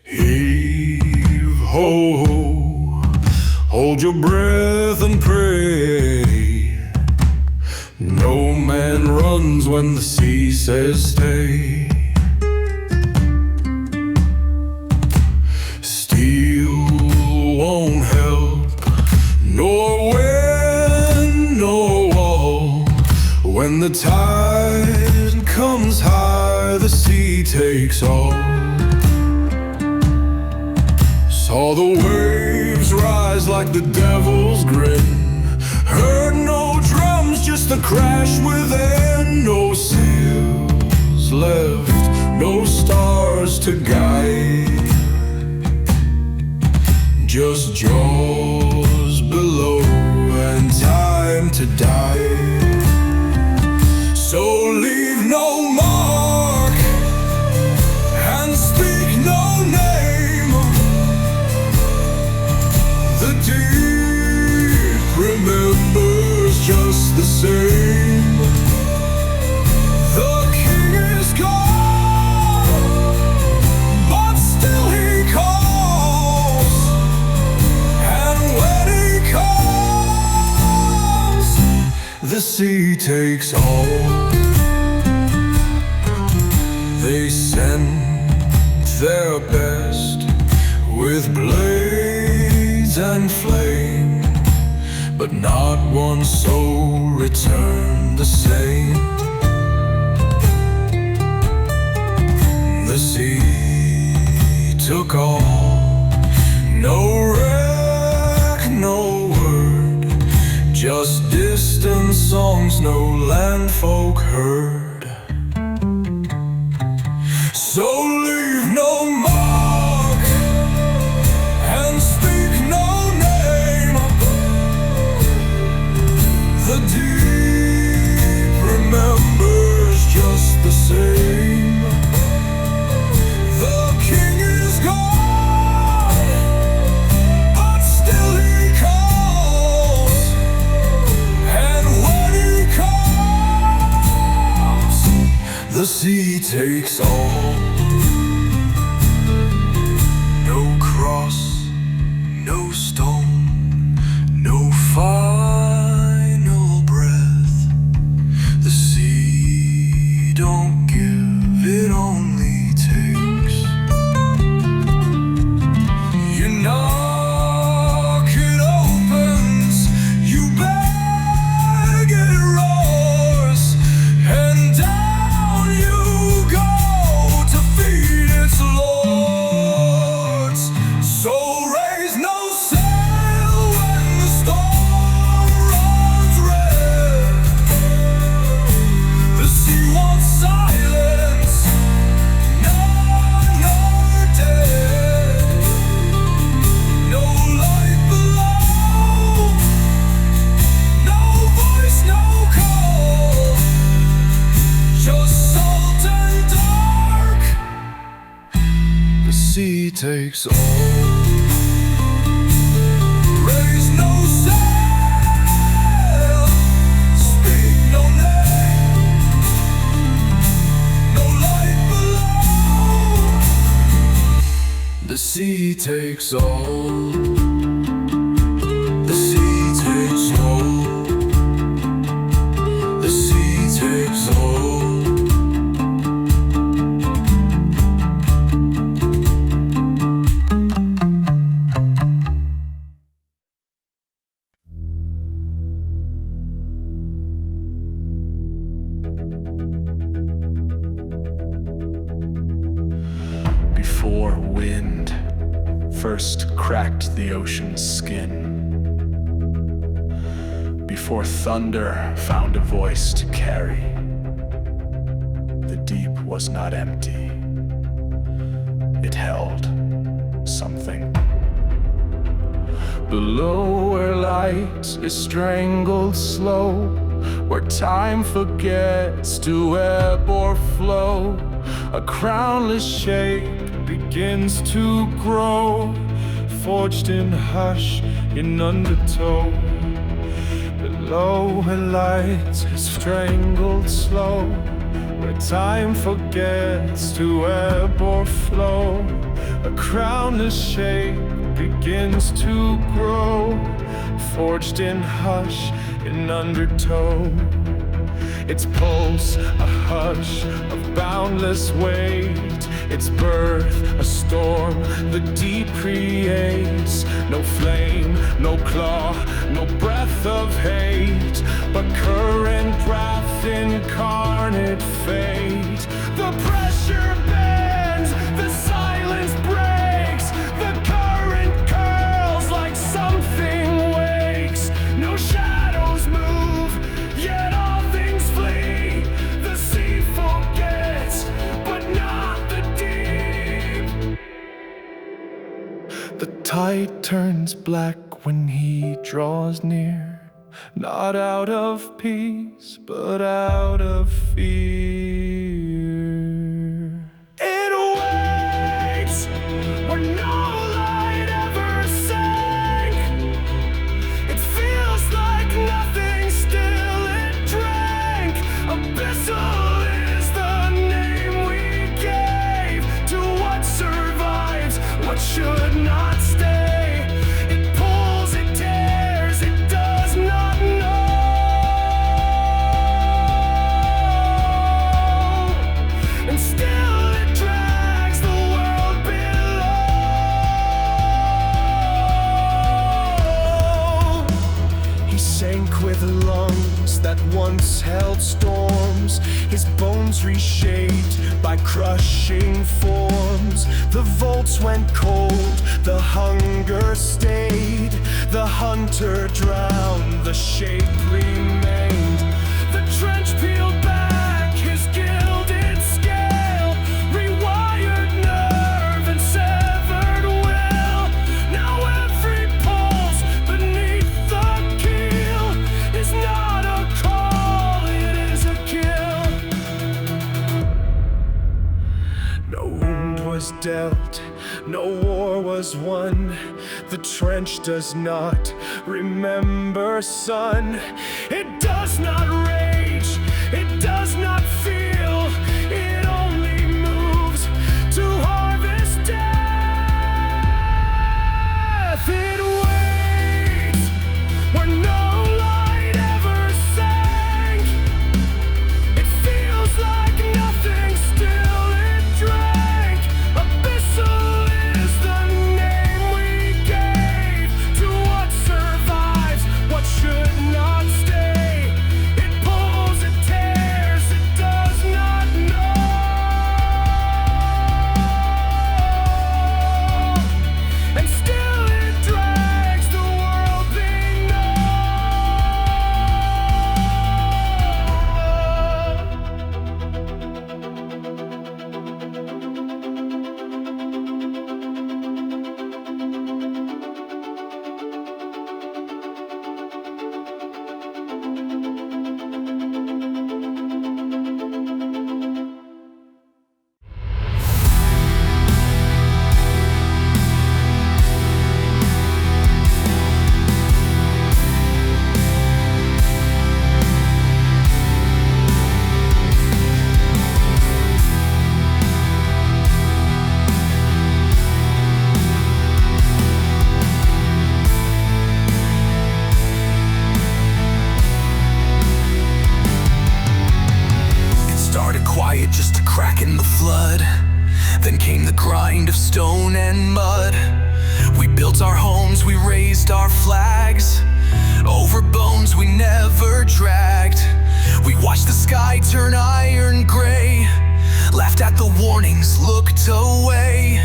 Heave ho ho, hold your breath and pray. No man runs when the sea says stay. Steel won't help, nor wind, nor wall. When the tide comes high, the sea takes all. Saw the waves rise like the devil's grin. Heard no drums, just the crash within. No sails left, no stars to guide. Just jaws below and time to die. So leave no mark and speak no name. The deep remembers just the same. The king is gone, but still he calls. And when he comes, the sea takes all. They send their best with blades and flame, but not one soul returned the same. The sea took all, no wreck, no word, just distant songs no land folk heard. So leave no mark and speak no name. The deep remembers just the same. The king is gone, but still he calls. And when he comes, the sea takes all. No cross, no stone, no final breath. The sea don't give, it only takes. You knock, it opens, you beg, it roars, and down you go to feed its lords. So raise no sail when the storm runs red. The sea wants silence, none are dead. No light below, no voice, no call, just salt and dark. The sea takes all. Raise no sail, speak no name, no light below. The sea takes all. The sea takes all. The sea takes all. Before wind first cracked the ocean's skin, before thunder found a voice to carry, the deep was not empty. It held something. Below where light is strangled slow, where time forgets to ebb or flow, a crownless shape begins to grow, forged in hush, in undertow. Below where light is strangled slow, where time forgets to ebb or flow, a crownless shape begins to grow, forged in hush, in undertow. Its pulse, a hush of boundless weight. Its birth, a storm the deep creates. No flame, no claw, no breath of hate, but current wrath, incarnate fate. The pressure bends, the silence breaks, the current curls like something wakes. No shadows move, yet all things flee. The sea forgets, but not the deep. The tide turns black when he draws near, not out of peace, but out of fear. It waits where no light ever sank. It feels like nothing, still it drank. Abyssal is the name we gave to what survives, what should not stay. With lungs that once held storms, his bones reshaped by crushing forms. The vaults went cold, the hunger stayed. The hunter drowned, the shape remained. The trench peeled back, his gilded scale, rewired nerve and severed will. Now every pulse beneath the keel is not a call, it is a kill. No wound was dealt, no war was won. The trench does not remember sun. It does not rage, it does not feel. It only moves to harvest death. It waits where no light ever sank. It feels like nothing, still it drank. Abyssal is the name we gave to what survives, what should not stay. It pulls, it tears, it does not know. And still it drags the world below. Quiet, just a crack in the flood. Then came the grind of stone and mud. We built our homes, we raised our flags. Over bones we never dragged. We watched the sky turn iron gray, laughed at the warnings, looked away.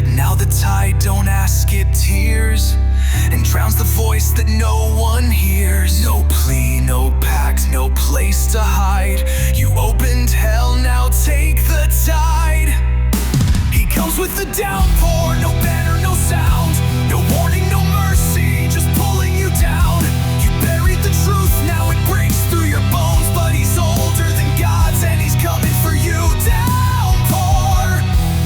Now the tide, don't ask it, tears, and drowns the voice that no one hears. No plea, no pact, no place to hide. You opened hell, now take the tide. He comes with the downpour, no banner, no sound, no warning, no mercy, just pulling you down. You buried the truth, now it breaks through your bones, but he's older than gods and he's coming for you. Downpour,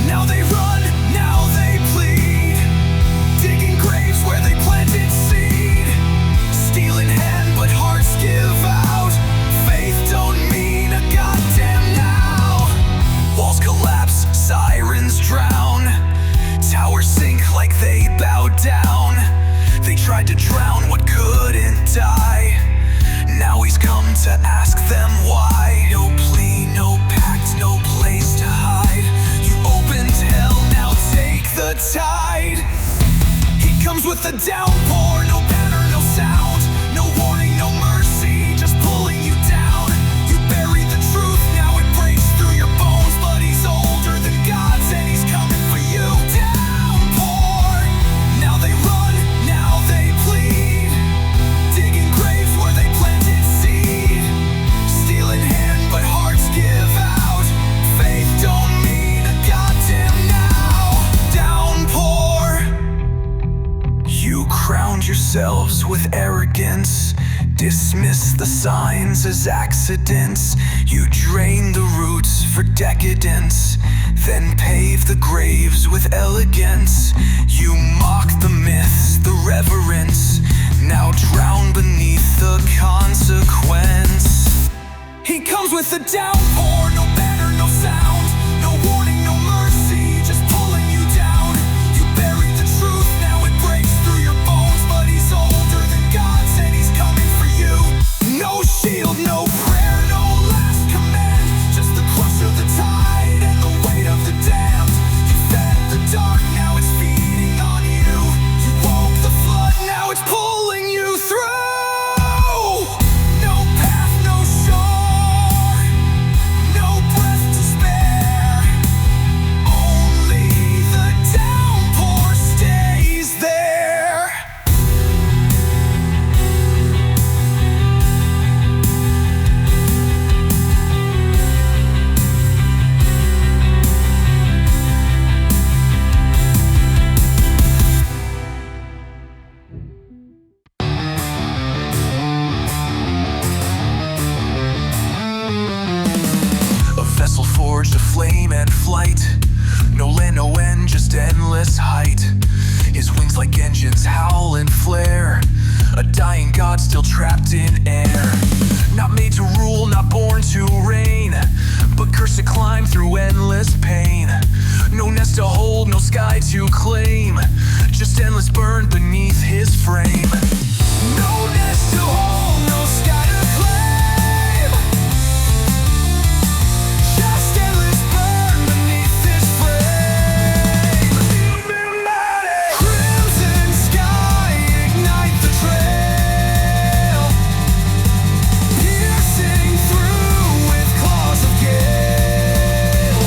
now they run, now they plead, digging graves where they planted seed. Steel in hand, but hearts give out. Faith don't mean a goddamn now. Walls collapse, sirens drown. Towers with the downpour, no banner, no sound, no warning, no mercy, just pulling you down. You bury the truth, now it breaks through your bones, but he's older than gods and he's coming for you. Downpour, now they run, now they plead, digging graves where they planted seed. Steel in hand, but hearts give out. Faith don't mean a goddamn now. Downpour, you crowned yourselves with arrogance, dismiss the signs as accidents. You drain the roots for decadence, then pave the graves with elegance. You mock the myths, the reverence, now drown beneath the consequence. He comes with a downpour, no banner, no sound, no warning, no mercy, just pulling you down. You bury the truth, now it breaks through your bones, but he's older than gods and he's coming for you. No shield, no prayer, no last command, just the crush of the tide and the weight of the damned. You fed the dark, now it's feeding on you. You woke the flood, now it's pulling you through. No path, no shore, no breath to spare, only the downpour stays there. A vessel forged of flame and flight, no land, no end, just endless height. His wings like engines howl and flare, a dying god still trapped in air. Not made to rule, not born to reign, but cursed to climb through endless pain. No nest to hold, no sky to claim, just endless burn beneath his frame. No nest to hold, no sky to claim, just endless burn beneath his frame. Crimson sky, ignite the trail, piercing through with claws of gale.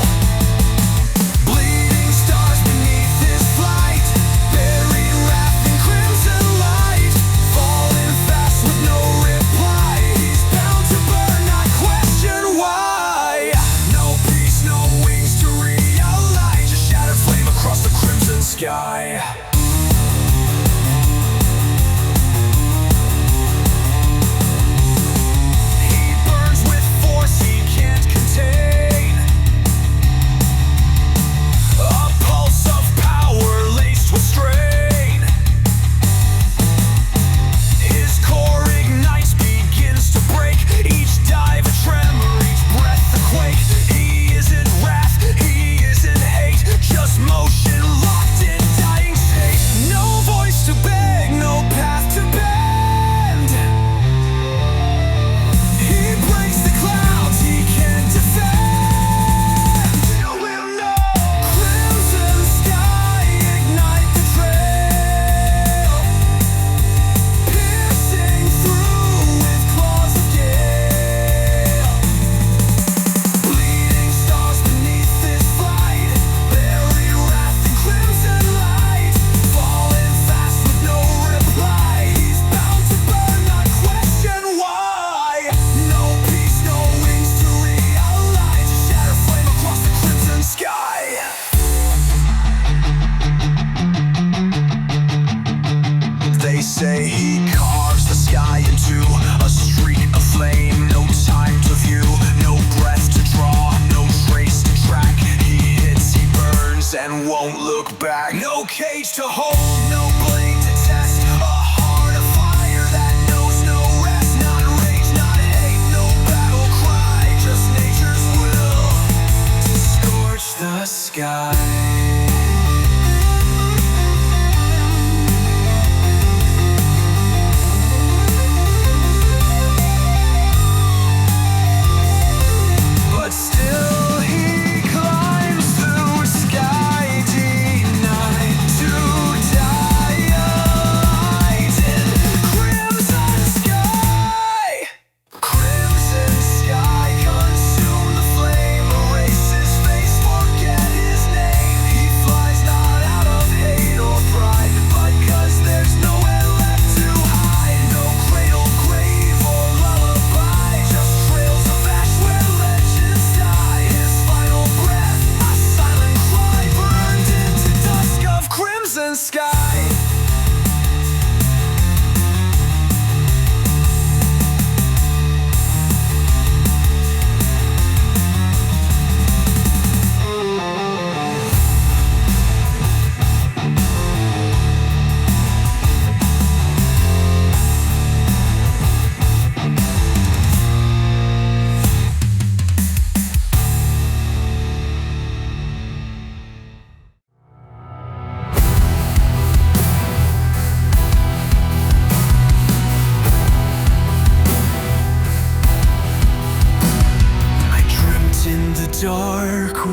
Bleeding stars beneath his flight, buried wrath in crimson light, falling fast with no reply. He's bound to burn, not question why. No peace, no wings to realize, just shattered flame across the crimson sky. He burns with force he can't contain, a pulse of power laced with strain. His core ignites, begins to break, each dive a tremor, each breath a quake. He isn't wrath, he isn't hate, just motion locked in dying state. No voice to beg, no path to bend. He breaks the clouds he can't defend. Till we'll know. Crimson sky, ignite the trail, piercing through with claws of gale. Bleeding stars beneath his flight, buried wrath in crimson light, falling fast with no reply. He's bound to burn, not question why. No peace, no wings to realize, a shatter flame across the crimson sky. They say he carves the sky into a street of flame. No time to view, no breath to draw, no trace to track. He hits, he burns, and won't look back. No cage to hold, no blade to test, a heart of fire that knows no rest. Not rage, not hate, no battle cry, just nature's will to scorch the sky. But still he climbs through sky denied to die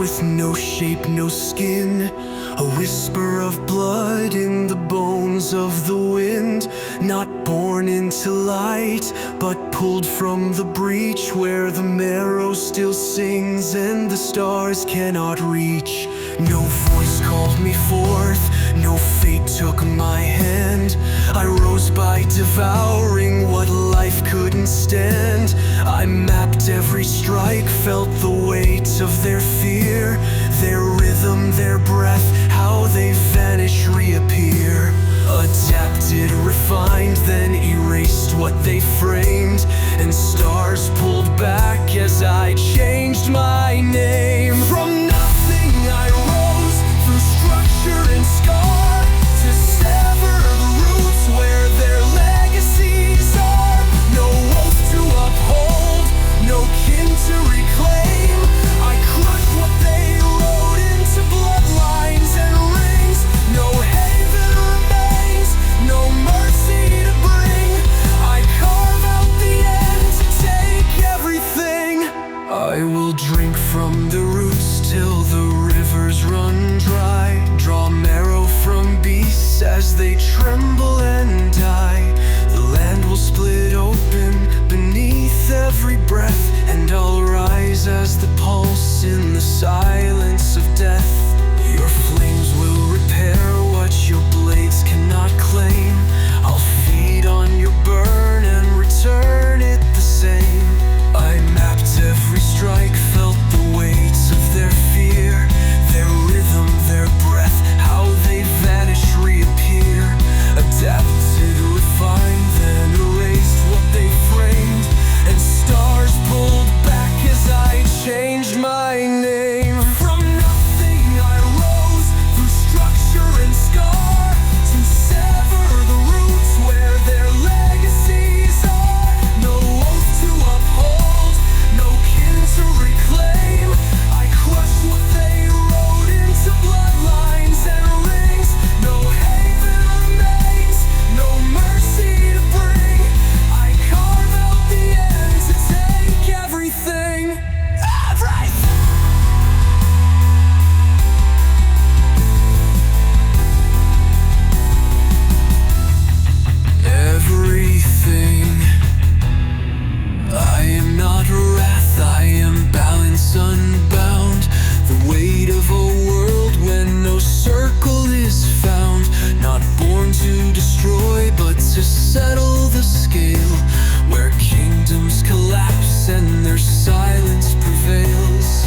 with no shape, no skin, a whisper of blood in the bones of the wind, not born into light, but pulled from the breach where the marrow still sings and the stars cannot reach. No voice called me forth, no fate took my hand. I rose by devouring what life couldn't stand. I mapped every strike, felt the weight of their fear, their rhythm, their breath, how they vanish, reappear. Adapted, refined, then erased what they framed, and stars pulled back as I changed my name. From nothing I rose, through structure and scar, to sever the roots where their legacies are. No oath to uphold, no kin to reclaim. I crushed what they wrote into bloodlines and rings. No haven remains, no mercy to bring. I carve out the end to take everything. I will drink from the roots till the rivers run dry, draw marrow from beasts as they tremble and die. The land will split open beneath every breath, and I'll rise as the pulse in the silence of death. Your flames will repair what your blades cannot claim. I'll feed on your burn and return it the same. I mapped every strike, felt the weight of their fear, their rhythm, their breath, how they vanish, reappear. Adapted, refined, then erased what they framed, and stars pulled back as I changed my name. From nothing I rose, through structure and scar, to sever the roots where their legacies are. No oath to uphold, no kin to reclaim. I crushed what they wrote into bloodlines and rings. No haven remains, no mercy to bring. I carve out the end to take everything. Everything. I am not wrath, I am balance unbound. The weight of a world when no circle is found. Not born to destroy, but to settle the scale, where kingdoms collapse and their silence prevails.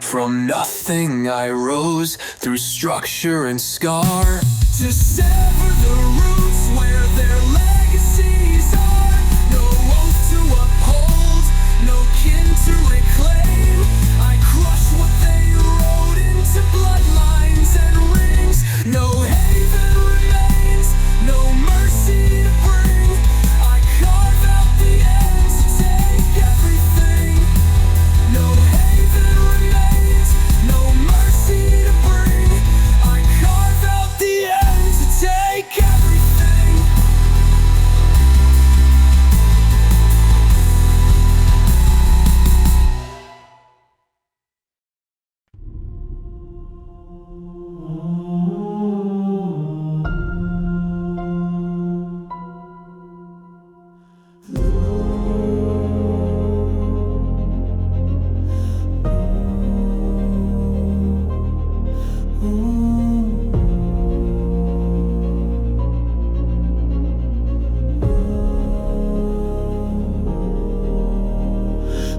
From nothing I rose, through structure and scar, to sever the roots where their legacies are. No oath to uphold, no kin to reclaim. I crush what they wrote into bloodlines and rings. No haven remains, no mercy to bring. I carve out the end to take everything. No haven remains, no mercy to bring. I carve out the end to take everything.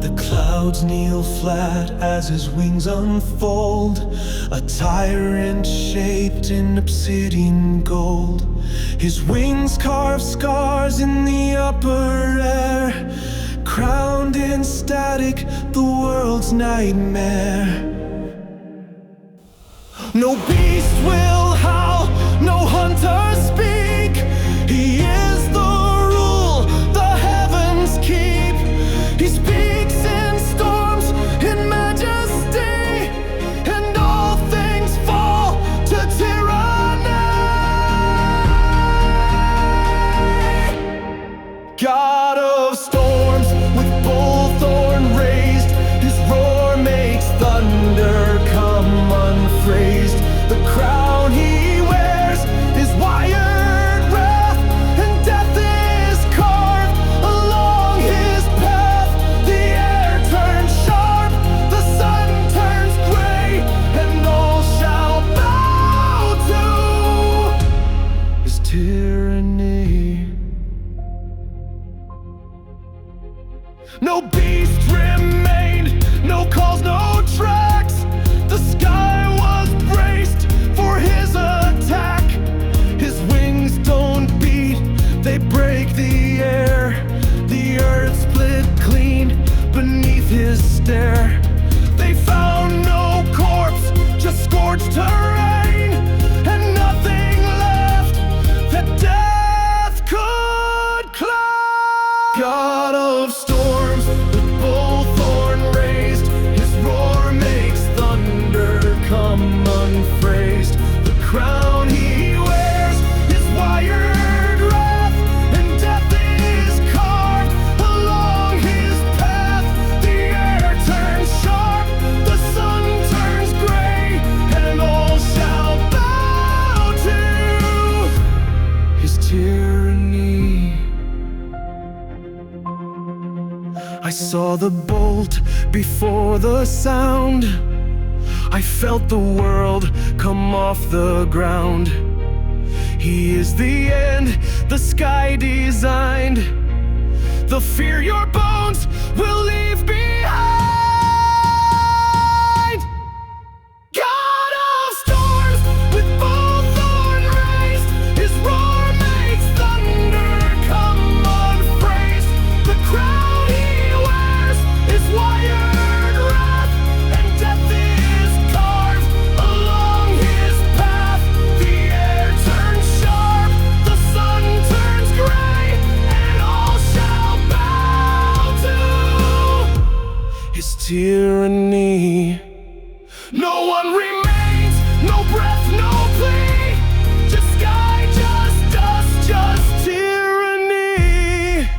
The clouds kneel flat as his wings unfold, a tyrant shaped in obsidian gold. His wings carve scars in the upper air, crowned in static, the world's nightmare. No beast will howl, no hunter speak. He is the rule the heavens keep. He speaks in storms, in majesty, and all things fall to tyranny. God of storms, with bullthorn raised, his roar saw the bolt before the sound. I felt the world come off the ground. He is the end the sky designed, the fear your bones will leave behind. God of storms, with both thorn raised, his roar makes thunder come unphrased. The crown he wears is wired wrath, and death is carved along his path. The air turns sharp, the sun turns gray, and all shall bow to his tyranny. No one remains, no breath, no plea. Just sky, just dust, just tyranny.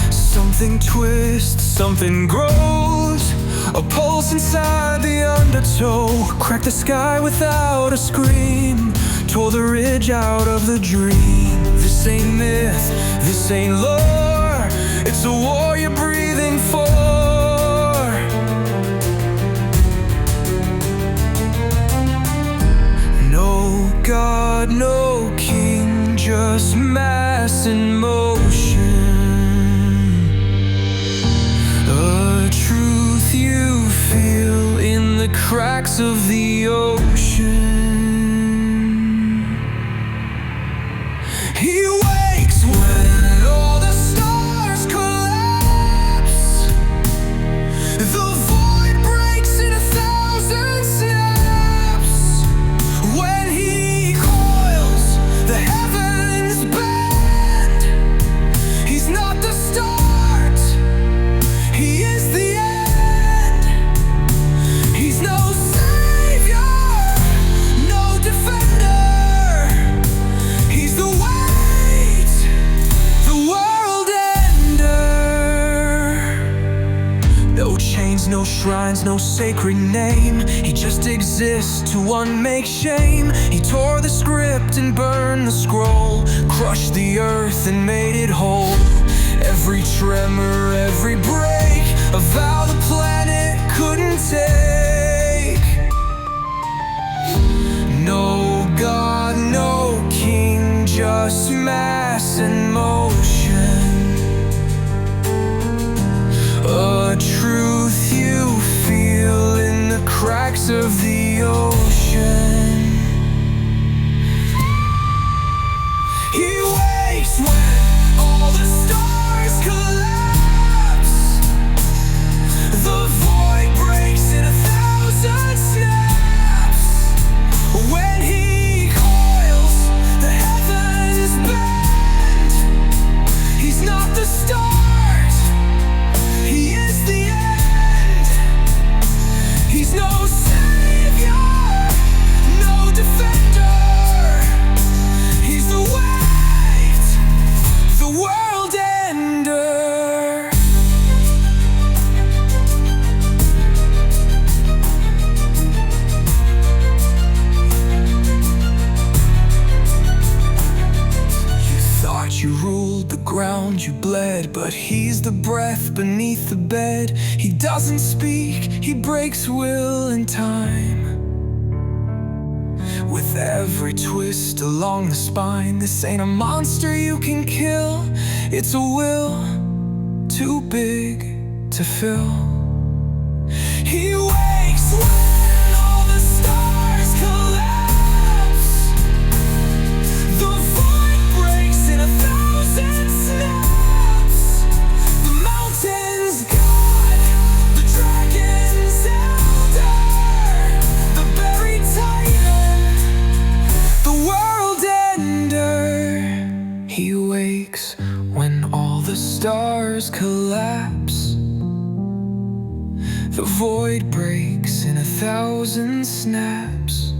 Something twists, something grows, a pulse inside the undertow. Cracked the sky without a scream, tore the ridge out of the dream. This ain't myth, this ain't lore, it's a war you're breathing for. No God, no king, just mass in motion. A truth you feel in the cracks of the ocean. He wakes when all the stars collapse. The void breaks in 1,000 snaps. When he coils, the heavens bend. He's not the start, he is the end. He's no savior, no defender. He's the weight, the world ender. No chains, no shrines, no sacred name. He just exists to unmake shame. He tore the script and burned the scroll, crushed the earth and made it whole. Every tremor, every break, a vow the planet couldn't take. No God, no king, just mass in motion. A truth you feel in the cracks of the ocean. He wakes when all the stars collapse. The void breaks in 1,000 snaps. When he coils, the heavens bend. He's not the start, he is the end. He's no savior, no defender. He's the weight, the world ender. You thought you ruled the ground you bled, but he's the breath beneath the bed. He doesn't speak, he breaks will and time. With every twist along the spine, this ain't a monster you can kill. It's a will too big to fill. He wakes when all the stars collapse. The void breaks in 1,000 snaps. The mountain's God, the dragon's elder, the buried titan, the world ender. He wakes when all the stars collapse. The void breaks in 1,000 snaps.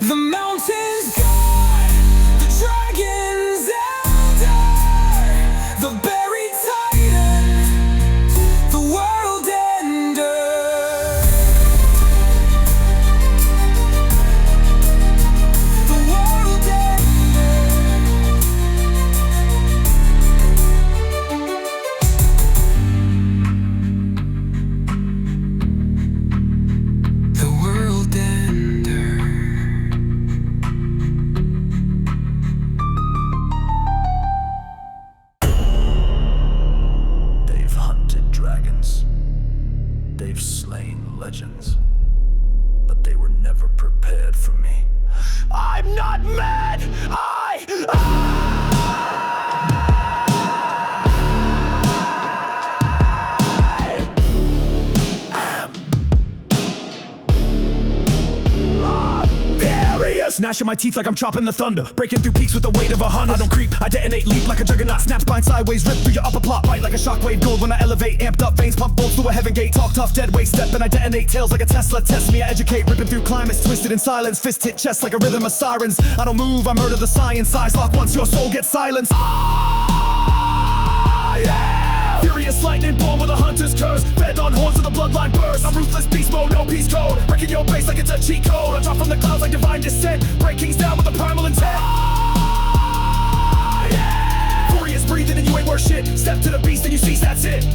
The mountains guard, the dragons elder, the buried titan, the world ender. The world ender. The world ender. They've hunted dragons. They've slain legends. But they were never prepared for me. I'm not mad! Gnashing my teeth like I'm chopping the thunder, breaking through peaks with the weight of 100. I don't creep, I detonate, leap like a juggernaut, snap spine sideways, rip through your upper plot, bite like a shockwave, gold when I elevate, amped up veins, pump bolts through a heaven gate, talk tough, dead weight, step and I detonate, tails like a Tesla, test me, I educate, ripping through climates, twisted in silence, fist hit chest like a rhythm of sirens. I don't move, I murder the science, eyes lock once your soul gets silenced. Furious lightning born with a hunter's curse, fed on horns with a bloodline burst. I'm ruthless beast mode, no peace code, breaking your base like it's a cheat code. I drop from the clouds like divine descent, break kings down with a primal intent. Furious breathing and you ain't worth shit. Step to the beast and you cease, that's it.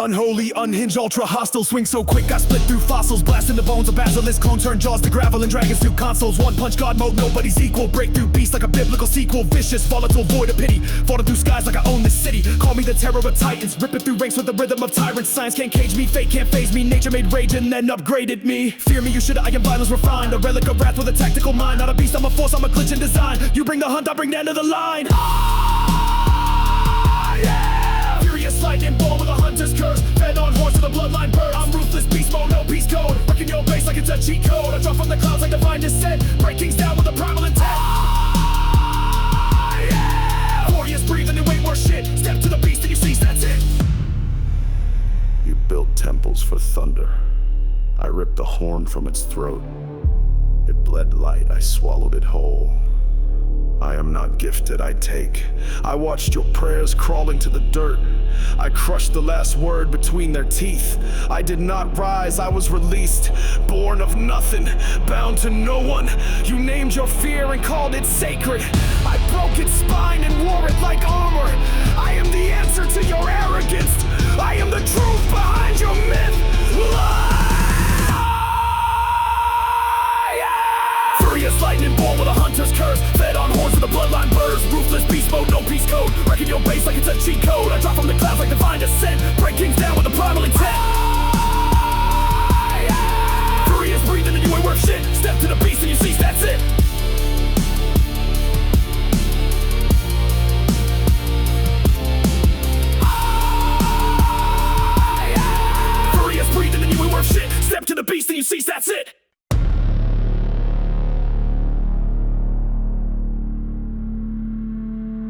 Unholy, unhinged, ultra hostile, swing so quick, I split through fossils, blasting the bones of basilisk, clone turn jaws to gravel and dragons through consoles. One punch god mode, nobody's equal, breakthrough beast like a biblical sequel, vicious, volatile, void of pity, falling through skies like I own this city. Call me the terror of titans, ripping through ranks with the rhythm of tyrants. Science can't cage me, fate can't phase me, nature made rage and then upgraded me. Fear me, you should, I am violence refined, a relic of wrath with a tactical mind. Not a beast, I'm a force, I'm a glitch in design. You bring the hunt, I bring the end of the line. Furious lightning born with a hunter's curse, fed on horns with a bloodline burst. I'm ruthless beast mode, no peace code, wrecking your base like it's a cheat code. I drop from the clouds like divine descent, break kings down with a primal intent. Warriors breathing and you ain't worth shit. Step to the beast and you cease, that's it. You built temples for thunder. I ripped the horn from its throat. It bled light, I swallowed it whole. I am not gifted, I take. I watched your prayers crawl into the dirt. I crushed the last word between their teeth. I did not rise, I was released. Born of nothing, bound to no one. You named your fear and called it sacred. I broke its spine and wore it like armor. I am the answer to your arrogance. I am the truth behind your myth. Furious lightning born with a hunter's curse, fed on horns with a bloodline burst. Ruthless beast mode, no peace code, wrecking your base like it's a cheat code. I drop from the clouds like divine descent, break kings down with a primal intent. Furious breathing and you ain't worth shit. Step to the beast and you cease, that's it. Furious breathing and you ain't worth shit. Step to the beast and you cease, that's it.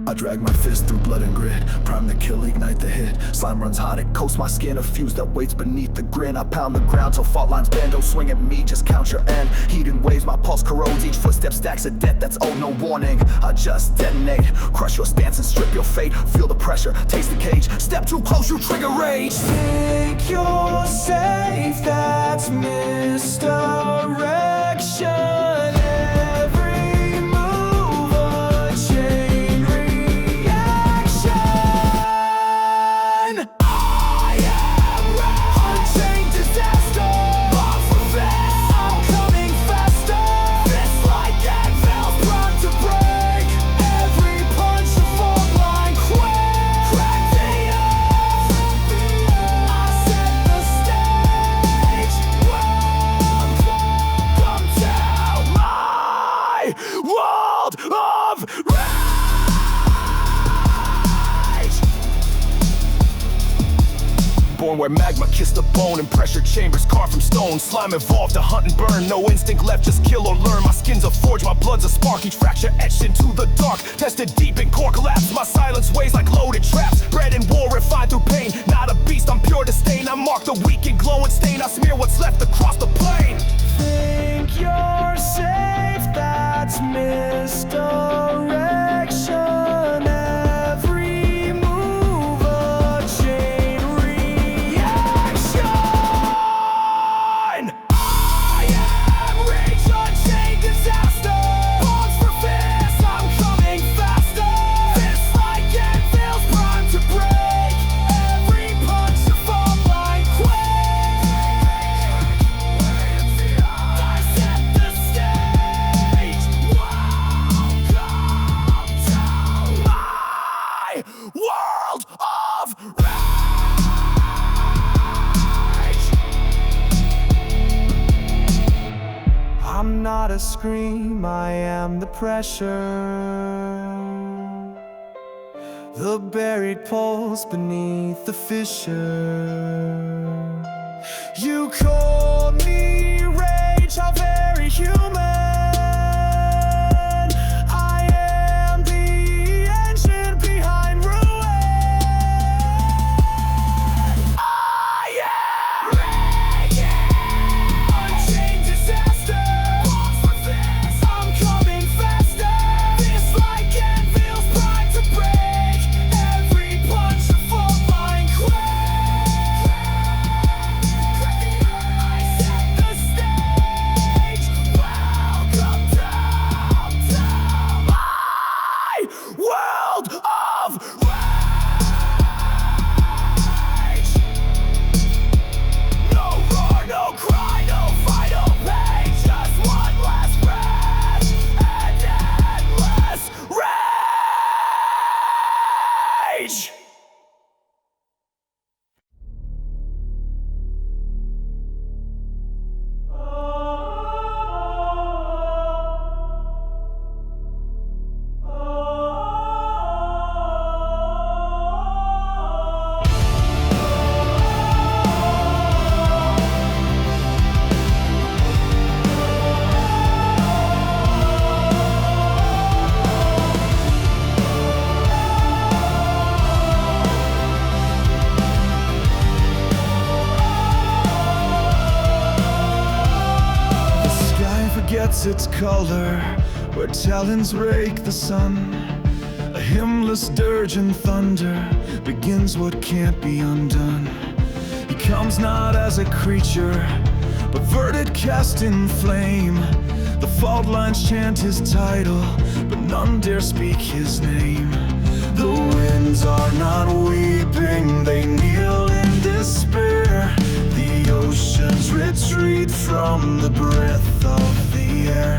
I drag my fist through blood and grit, prime the kill, ignite the hit. Slime runs hot, it coats my skin, a fuse that waits beneath the grin. I pound the ground till fault lines bend, don't swing at me, just count your end. Heat and waves, my pulse corrodes, each footstep stacks a debt that's owed no warning. I just detonate, crush your stance and strip your fate. Feel the pressure, taste the cage, step too close, you trigger rage. Think you're safe, that's misdirection. Come down. thorn where magma kissed the bone and pressure chambers carved from stone. Slime evolved to hunt and burn, no instinct left, just kill or learn. My skin's a forge, my blood's a spark, each fracture etched into the dark. Tested deep in core collapse, my silence weighs like loaded traps. Bred in war, refined through pain, not a beast, I'm pure disdain. I mark the weak and glowing stain, I smear what's left across the plain. Think you're safe, that's misdirection. Every move a chain reaction. I am rage, unchained disaster. Bones for fists, I'm coming faster. Fists like anvils, primed to break. Every punch a fault line quake. I set the stage. Welcome to my world of rage. I'm not a scream, I am the pressure. The buried pulse beneath the fissure. You call me rage, how very human. I am the engine behind ruin. I am raging, unchained disaster. Bones for fists, I'm coming faster. Fists like anvils, primed to break. Every punch a fault line quake. I set the stage. Welcome down to my world of rage. No roar, no cry, no final pain. Just one last breath and endless rage. The sky forgets its color, where talons rake the sun. A hymnless dirge and thunder begins what can't be undone. He comes not as a creature, but verdict cast in flame. The fault lines chant his title, but none dare speak his name. The winds are not weeping, they kneel in despair. The oceans retreat from the breath of the air.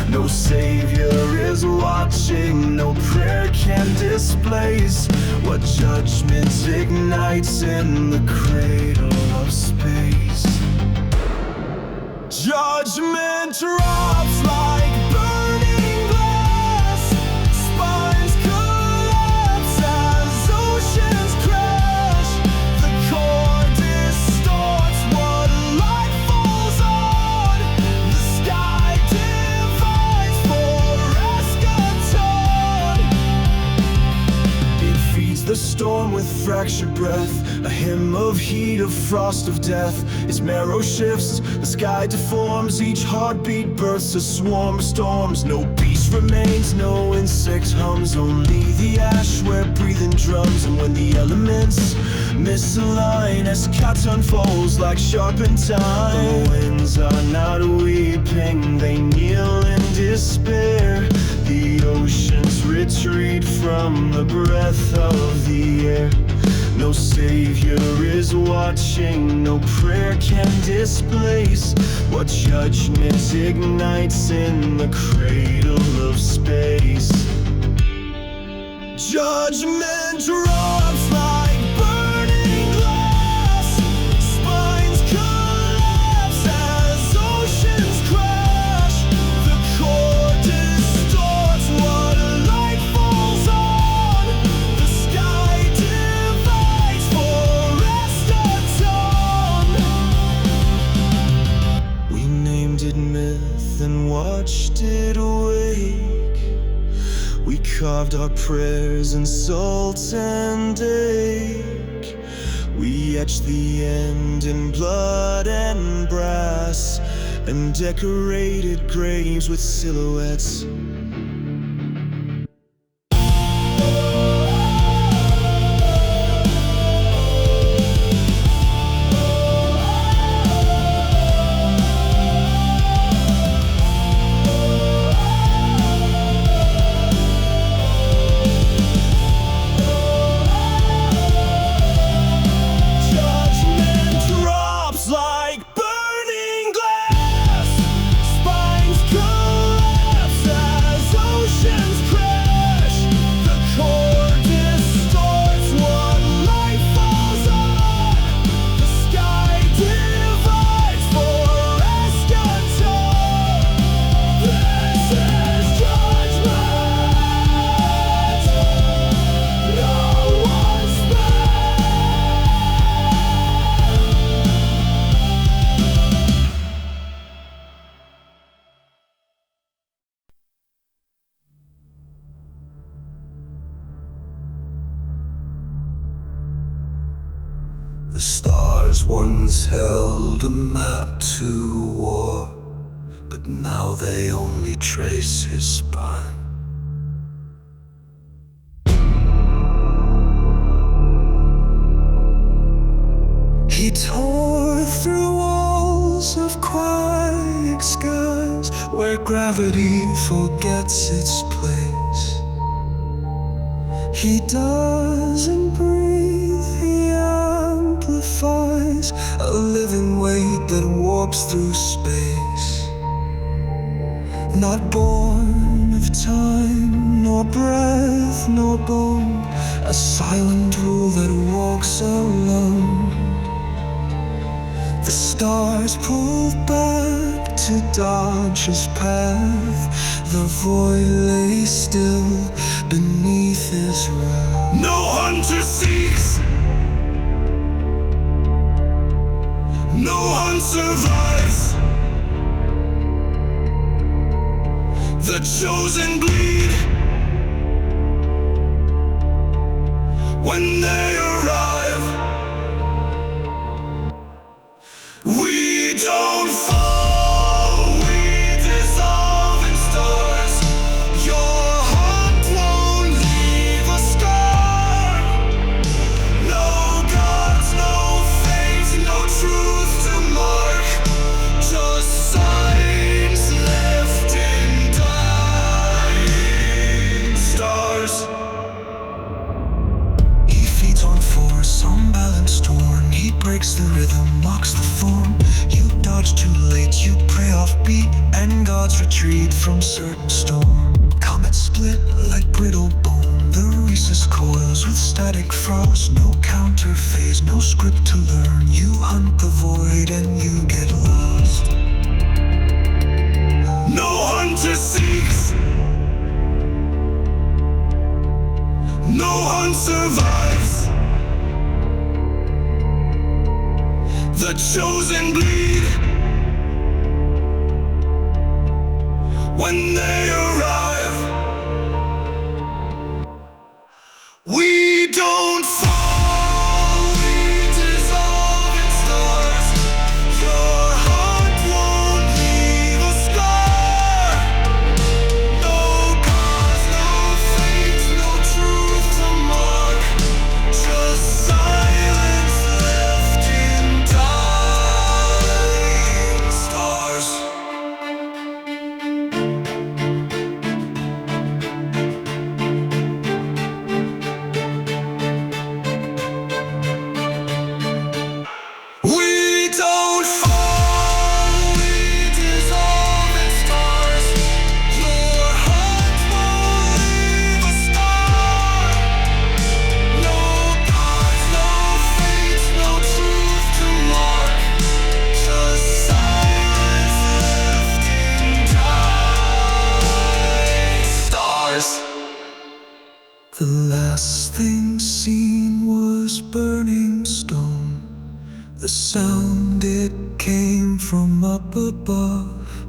No savior is watching, no prayer can displace what judgment ignites in the cradle of space. Judgment drops like burning glass. Spines collapse as oceans crash. The core distorts what light falls on. The sky divides for eschaton. It feeds the storm with fractured breath, a hymn of heat, of frost, of death. Its marrow shifts, the sky deforms, each heartbeat births a swarm of storms. No beast remains, no insect hums, only the ash where breathing drums. And when the elements misalign, eschaton unfolds like sharpened time. The winds are not weeping, they kneel in despair. The oceans retreat from the breath of the air. No savior is watching, no prayer can displace what judgment ignites in the cradle of space. Judgment drops like burning glass. Spines collapse as oceans crash. The core distorts what light falls on. The sky divides for rest of then watched it awake. We carved our prayers in salt and ache. We etched the end in blood and brass, and decorated graves with silhouettes. The stars once held a map to war, but now they only trace his spine. He tore through walls of quiet skies where gravity forgets its place. He doesn't breathe, he amplifies a living weight that warps through space. Not born of time, nor breath, nor bone, a silent rule that walks alone. The stars pull back to dodge his path. The void lay still beneath his wrath. No hunter seeks, no hunt survives. The chosen bleed when they arrive. We don't fall, we dissolve in stars. Your heart won't leave a scar. No gods, no fate, no truth to mark. Just signs left in dying stars. He feeds on force, unbalanced torn. He breaks the rhythm, mocks the form. You dodge too late, you pray offbeat, and gods retreat from certain storm. Comets split like brittle bone. The recess coils with static frost. No counter phase, no script to learn. You hunt the void and you get lost. No hunter seeks, no hunt survives. The chosen bleed when they arrive. We don't fall, we dissolve in stars. Your heart won't leave a scar. No cause, no fate, no truth to mark. Just silence left in dying stars. We don't fall, we dissolve in stars. Your heart won't leave a scar. No gods, no fate, no truth to mark. Just silence left in dying stars. The last thing seen was burning stone. The sound, it came from up above.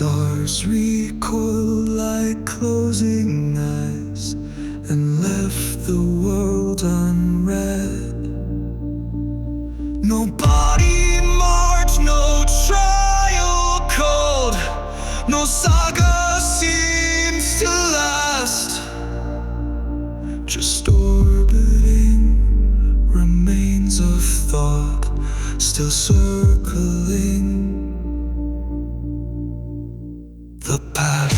stars recoil like closing eyes and left the world unread. No body march, no trial code, no saga seems to last. Just orbiting remains of thought, still circling the past.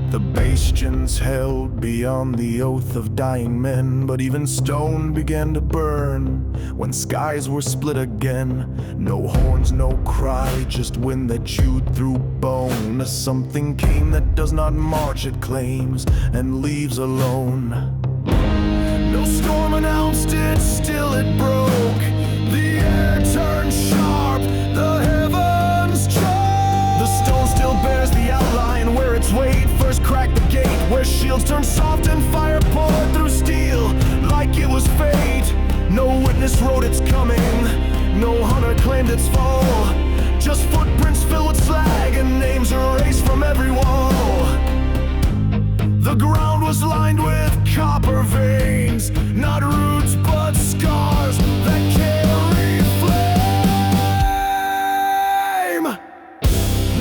The bastions held beyond the oath of dying men, but even stone began to burn when skies were split again. No horns, no cry, just wind that chewed through bone. As something came that does not march, it claims, and leaves alone. No storm announced it, still it broke. The air turned sharp, the heavens choke. The stone still bears the outline where its weight first cracked the gate, where shields turned soft and fire poured through steel like it was fate. No witness wrote its coming, no hunter claimed its fall. Just footprints filled with slag and names erased from every wall. The ground was lined with copper veins, not roots but scars that carry flame.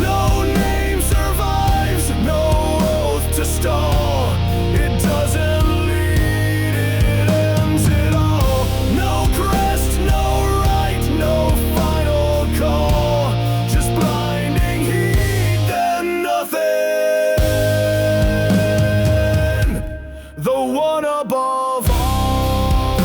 No name survives, no oath to stall. It doesn't lead, it ends it all. No crest, no right, no final call. Just blinding heat, then nothing. The one above all.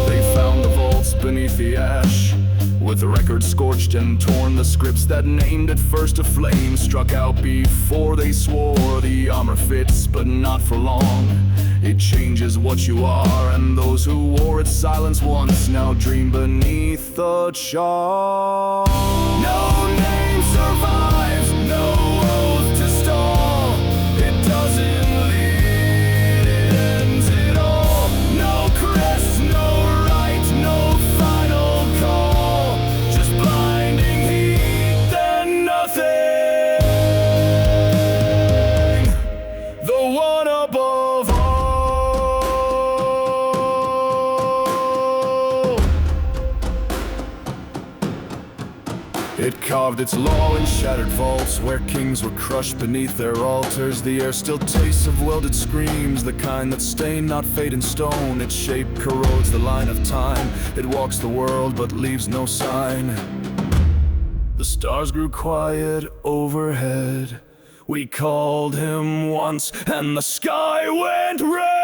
They found the vaults beneath the ash, with the records scorched and torn. The scripts that named it first a flame struck out before they swore. The armor fits, but not for long. It changes what you are, and those who wore its silence once now dream beneath the charm. No name survives, no oath to stall. It doesn't lead, it ends it all. No crest, no right, no final call. Just blinding heat, then nothing. The one above all. It carved its law in shattered vaults, where kings were crushed beneath their altars. The air still tastes of welded screams, the kind that stain not fade in stone. Its shape corrodes the line of time. It walks the world but leaves no sign. The stars grew quiet overhead. We called him once and the sky went red.